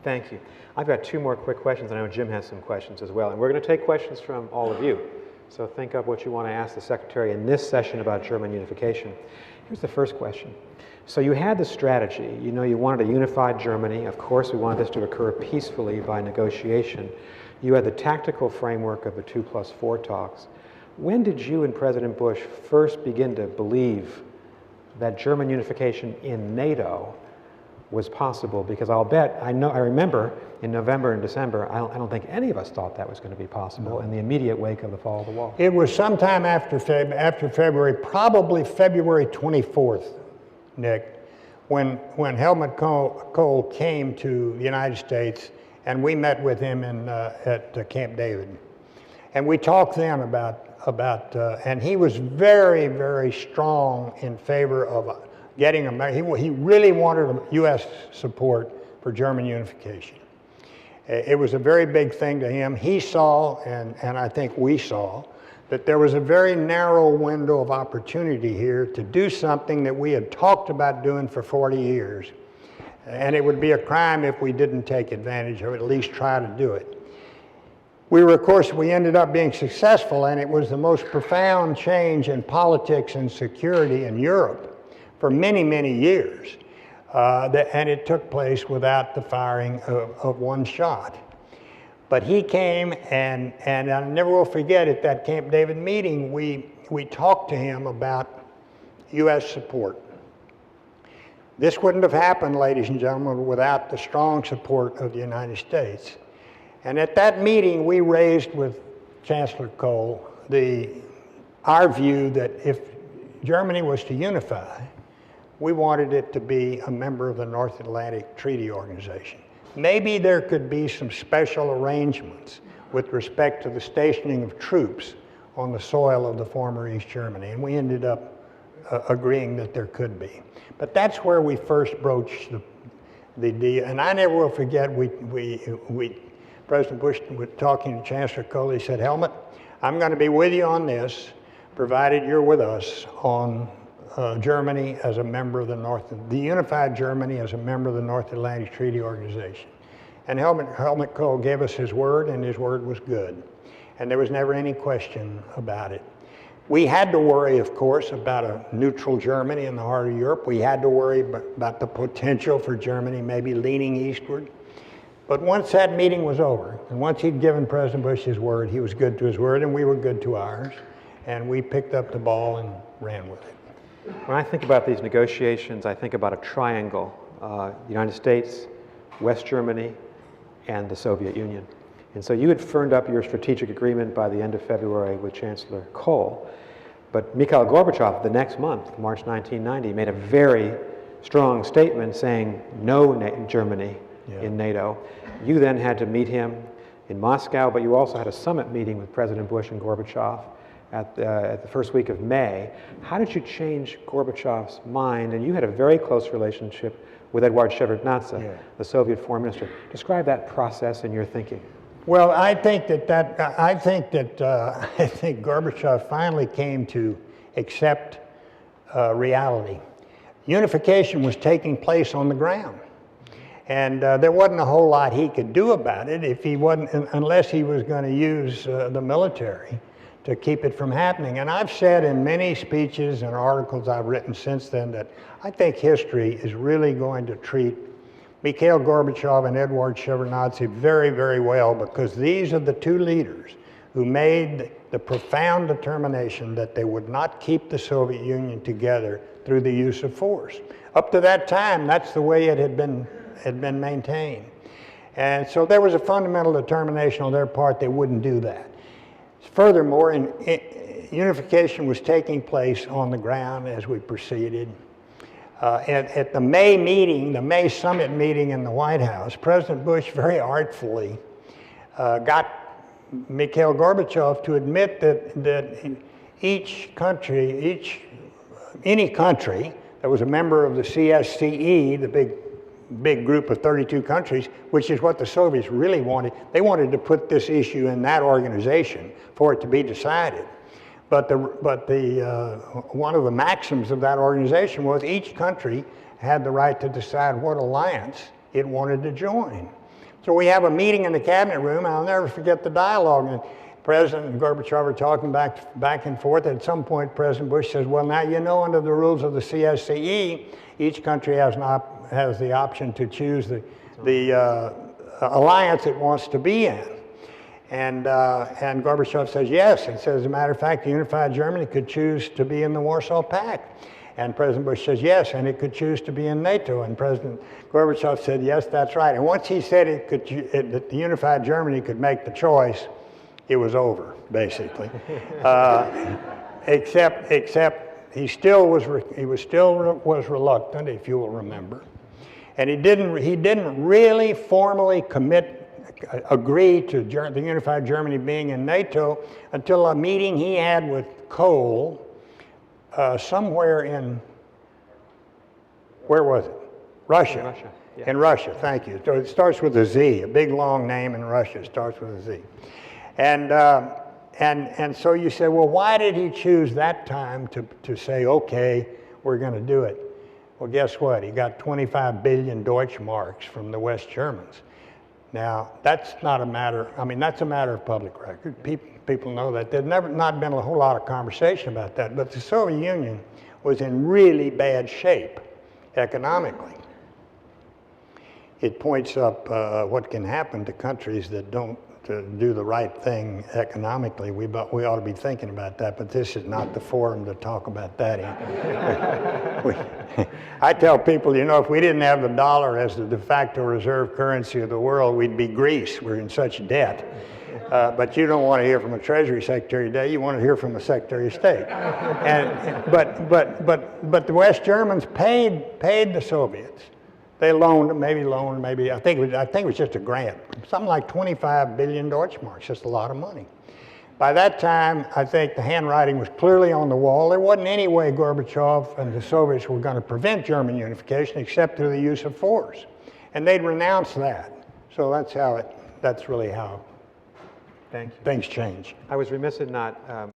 Thank you. I've got two more quick questions. I know Jim has some questions as well. And we're going to take questions from all of you. So think of what you want to ask the Secretary in this session about German unification. Here's the first question. So you had the strategy. You know, you wanted a unified Germany. Of course, we wanted this to occur peacefully by negotiation. You had the tactical framework of the 2+4 talks. When did you and President Bush first begin to believe that German unification in NATO was possible? Because I'll bet, I remember in November and December, I don't think any of us thought that was going to be possible in the immediate wake of the fall of the wall. It was sometime after February, probably February 24th, Nick, when Helmut Kohl came to the United States, and we met with him at Camp David. And we talked then about and he was very, very strong in favor of getting America. He really wanted U.S. support for German unification. It was a very big thing to him. He saw, and I think we saw, that there was a very narrow window of opportunity here to do something that we had talked about doing for 40 years. And it would be a crime if we didn't take advantage of it, at least try to do it. Of course, we ended up being successful, and it was the most profound change in politics and security in Europe for many, many years. And it took place without the firing of one shot. But he came, and I never will forget, at that Camp David meeting, we talked to him about U.S. support. This wouldn't have happened, ladies and gentlemen, without the strong support of the United States. And at that meeting, we raised with Chancellor Kohl our view that if Germany was to unify, we wanted it to be a member of the North Atlantic Treaty Organization. Maybe there could be some special arrangements with respect to the stationing of troops on the soil of the former East Germany, and we ended up agreeing that there could be. But that's where we first broached the deal, and I never will forget, President Bush was talking to Chancellor Kohl. He said, Helmut, I'm going to be with you on this, provided you're with us on Germany as a member of the unified Germany as a member of the North Atlantic Treaty Organization. And Helmut Kohl gave us his word, and his word was good. And there was never any question about it. We had to worry, of course, about a neutral Germany in the heart of Europe. We had to worry about the potential for Germany maybe leaning eastward. But once that meeting was over, and once he'd given President Bush his word, he was good to his word, and we were good to ours. And we picked up the ball and ran with it. When I think about these negotiations, I think about a triangle, the United States, West Germany, and the Soviet Union. And so you had firmed up your strategic agreement by the end of February with Chancellor Kohl. But Mikhail Gorbachev, the next month, March 1990, made a very strong statement saying no Germany in NATO. You then had to meet him in Moscow, but you also had a summit meeting with President Bush and Gorbachev at the first week of May. How did you change Gorbachev's mind? And you had a very close relationship with Eduard Shevardnadze, the Soviet foreign minister. Describe that process in your thinking. Well, I think Gorbachev finally came to accept reality. Unification was taking place on the ground. And there wasn't a whole lot he could do about it unless he was going to use the military to keep it from happening. And I've said in many speeches and articles I've written since then that I think history is really going to treat Mikhail Gorbachev and Eduard Shevardnadze very, very well, because these are the two leaders who made the profound determination that they would not keep the Soviet Union together through the use of force. Up to that time, that's the way it had been maintained. And so there was a fundamental determination on their part they wouldn't do that. Furthermore, unification was taking place on the ground as we proceeded. At the May meeting, the May summit meeting in the White House, President Bush very artfully got Mikhail Gorbachev to admit that any country that was a member of the CSCE, the big group of 32 countries, which is what the Soviets really wanted. They wanted to put this issue in that organization for it to be decided. But one of the maxims of that organization was each country had the right to decide what alliance it wanted to join. So we have a meeting in the cabinet room, and I'll never forget the dialogue. And President and Gorbachev are talking back and forth. At some point, President Bush says, well, now you know under the rules of the CSCE, each country has the option to choose the alliance it wants to be in. And Gorbachev says yes. He says, as a matter of fact, the unified Germany could choose to be in the Warsaw Pact. And President Bush says yes, and it could choose to be in NATO. And President Gorbachev said, yes, that's right. And once he said that the unified Germany could make the choice, it was over, basically. Except he still was reluctant, if you will remember. And he didn't really formally agree to the unified Germany being in NATO until a meeting he had with Kohl somewhere in, where was it? Russia. Russia, yeah. In Russia, thank you. So it starts with a Z, a big long name in Russia. It starts with a Z. And so you say, well, why did he choose that time to say, okay, we're going to do it? Well, guess what? He got 25 billion Deutschmarks from the West Germans. Now, that's not a matter, I mean, that's a matter of public record. People know that. There's not been a whole lot of conversation about that, but the Soviet Union was in really bad shape economically. It points up what can happen to countries that don't do the right thing economically. We ought to be thinking about that, but this is not the forum to talk about that in. I tell people, you know, if we didn't have the dollar as the de facto reserve currency of the world, we'd be Greece. We're in such debt. But you don't want to hear from a Treasury Secretary today. You want to hear from a Secretary of State. But the West Germans paid the Soviets. They loaned, I think it was just a grant, something like 25 billion Deutschmarks, just a lot of money. By that time, I think the handwriting was clearly on the wall. There wasn't any way Gorbachev and the Soviets were going to prevent German unification except through the use of force. And they'd renounced that. So that's really how things change. I was remiss in not